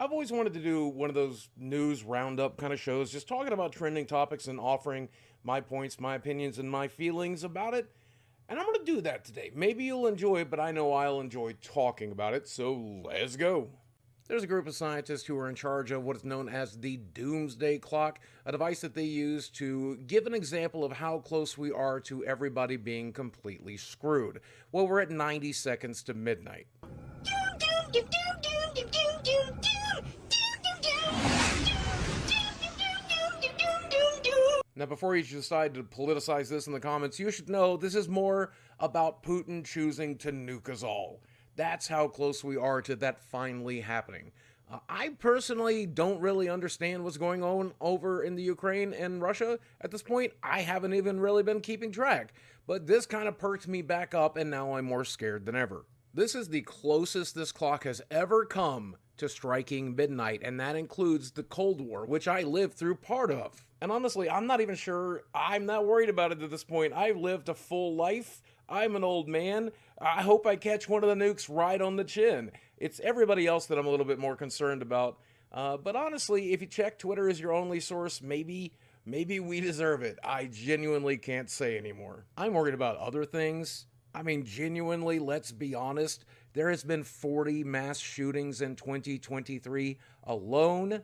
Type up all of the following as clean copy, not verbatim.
I've always wanted to do one of those news roundup kind of shows, just talking about trending topics and offering my points, my opinions, and my feelings about it. And I'm going to do that today. Maybe you'll enjoy it, but I know I'll enjoy talking about it, so let's go. There's a group of scientists who are in charge of what is known as the Doomsday Clock, a device that they use to give an example of how close we are to everybody being completely screwed. Well, we're at 90 seconds to midnight. Now, before you decide to politicize this in the comments, you should know this is more about Putin choosing to nuke us all. That's how close we are to that finally happening. I personally don't really understand what's going on over in the Ukraine and Russia at this point. I haven't even really been keeping track, but this kind of perked me back up, and now I'm more scared than ever. This is the closest this clock has ever come to striking midnight, and that includes the Cold War, which I lived through part of. And honestly, I'm not even sure I'm not worried about it at this point. I've lived a full life. I'm an old man. I hope I catch one of the nukes right on the chin. It's everybody else that I'm a little bit more concerned about. But honestly, if you check Twitter as your only source, maybe we deserve it. I genuinely can't say anymore. I'm worried about other things. I mean, genuinely, let's be honest. There has been 40 mass shootings in 2023 alone.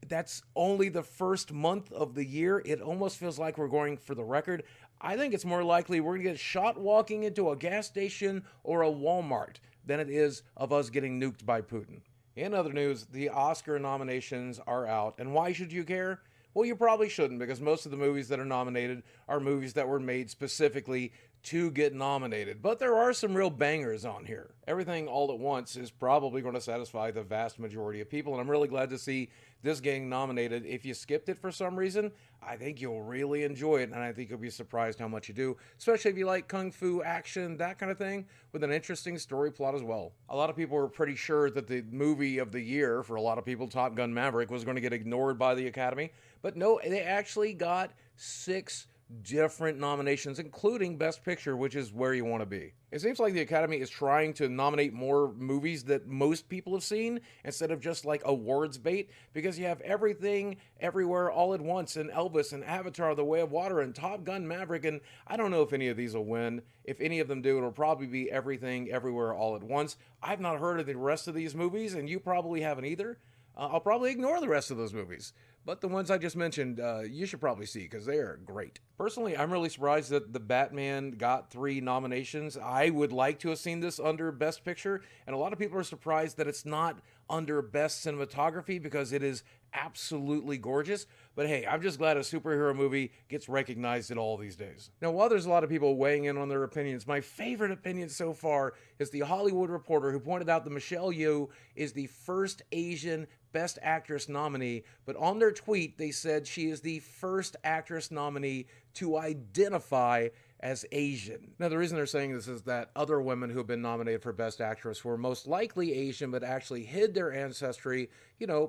That's only the first month of the year. It almost feels like we're going for the record. I think it's more likely we're going to get shot walking into a gas station or a Walmart than it is of us getting nuked by Putin. In other news, the Oscar nominations are out. And why should you care? Well, you probably shouldn't, because most of the movies that are nominated are movies that were made specifically to get nominated. But there are some real bangers on here. Everything All at Once is probably going to satisfy the vast majority of people, and I'm really glad to see this getting nominated. If you skipped it for some reason, I think you'll really enjoy it, and I think you'll be surprised how much you do, especially if you like kung fu, action, that kind of thing, with an interesting story plot as well. A lot of people were pretty sure that the movie of the year, for a lot of people, Top Gun Maverick, was going to get ignored by the Academy, but no, they actually got 6 different nominations, including Best Picture, which is where you want to be. It seems like the Academy is trying to nominate more movies that most people have seen instead of just like awards bait, because you have Everything, Everywhere, All at Once, and Elvis, and Avatar, The Way of Water, and Top Gun Maverick, and I don't know if any of these will win. If any of them do, it'll probably be Everything, Everywhere, All at Once. I've not heard of the rest of these movies, and you probably haven't either. I'll probably ignore the rest of those movies. But the ones I just mentioned, you should probably see, because they are great. Personally, I'm really surprised that The Batman got 3 nominations. I would like to have seen this under Best Picture, and a lot of people are surprised that it's not under Best Cinematography, because it is absolutely gorgeous. But hey, I'm just glad a superhero movie gets recognized at all these days. Now, while there's a lot of people weighing in on their opinions, my favorite opinion so far is the Hollywood Reporter, who pointed out that Michelle Yeoh is the first Asian Best Actress nominee, but on their tweet they said she is the first actress nominee to identify as Asian. Now, the reason they're saying this is that other women who have been nominated for Best Actress were most likely Asian, but actually hid their ancestry,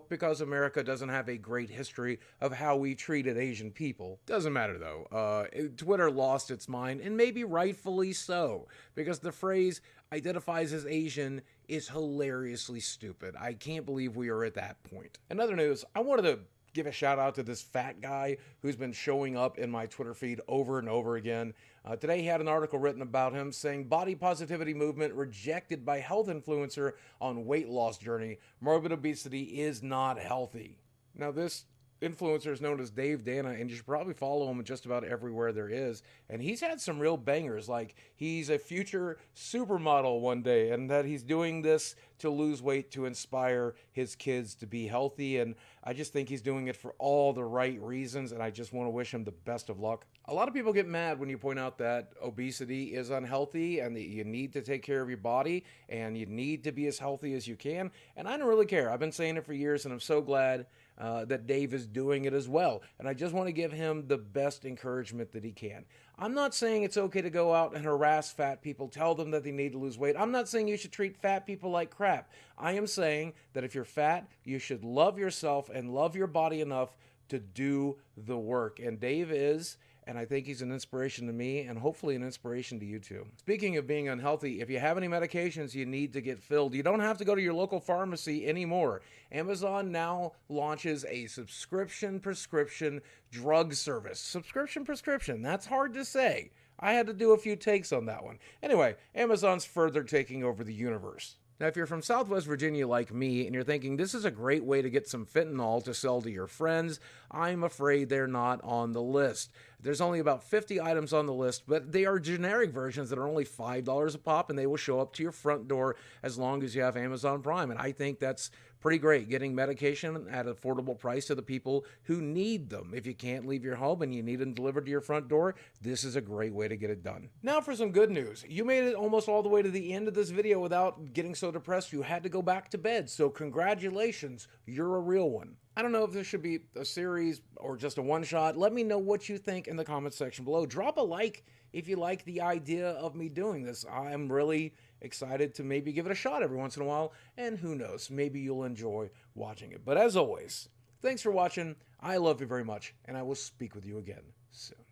because America doesn't have a great history of how we treated Asian people. Doesn't matter though. Twitter lost its mind, and maybe rightfully so, because the phrase identifies as Asian is hilariously stupid. I can't believe we are at that point. In other news, I wanted to give a shout out to this fat guy who's been showing up in my Twitter feed over and over again. Today he had an article written about him saying body positivity movement rejected by health influencer on weight loss journey. Morbid obesity is not healthy. Now, this influencer is known as Dave Dana, and you should probably follow him just about everywhere there is. And he's had some real bangers, like he's a future supermodel one day, and that he's doing this to lose weight to inspire his kids to be healthy. And I just think he's doing it for all the right reasons, and I just want to wish him the best of luck. A lot of people get mad when you point out that obesity is unhealthy and that you need to take care of your body and you need to be as healthy as you can. And I don't really care. I've been saying it for years, and I'm so glad that Dave is doing it as well. And I just want to give him the best encouragement that he can. I'm not saying it's okay to go out and harass fat people, tell them that they need to lose weight. I'm not saying you should treat fat people like crap. I am saying that if you're fat, you should love yourself and love your body enough to do the work. And Dave is, and I think he's an inspiration to me and hopefully an inspiration to you too. Speaking of being unhealthy, if you have any medications you need to get filled, you don't have to go to your local pharmacy anymore. Amazon now launches a subscription prescription drug service. Subscription prescription, that's hard to say. I had to do a few takes on that one. Anyway, Amazon's further taking over the universe. Now, if you're from Southwest Virginia like me and you're thinking this is a great way to get some fentanyl to sell to your friends, I'm afraid they're not on the list. There's only about 50 items on the list, but they are generic versions that are only $5 a pop, and they will show up to your front door as long as you have Amazon Prime. And I think that's pretty great, getting medication at an affordable price to the people who need them. If you can't leave your home and you need them delivered to your front door, this is a great way to get it done. Now for some good news. You made it almost all the way to the end of this video without getting so depressed you had to go back to bed. So congratulations, you're a real one. I don't know if this should be a series or just a one-shot. Let me know what you think in the comments section below. Drop a like if you like the idea of me doing this. I'm really excited to maybe give it a shot every once in a while, and who knows, maybe you'll enjoy watching it. But as always, thanks for watching. I love you very much, and I will speak with you again soon.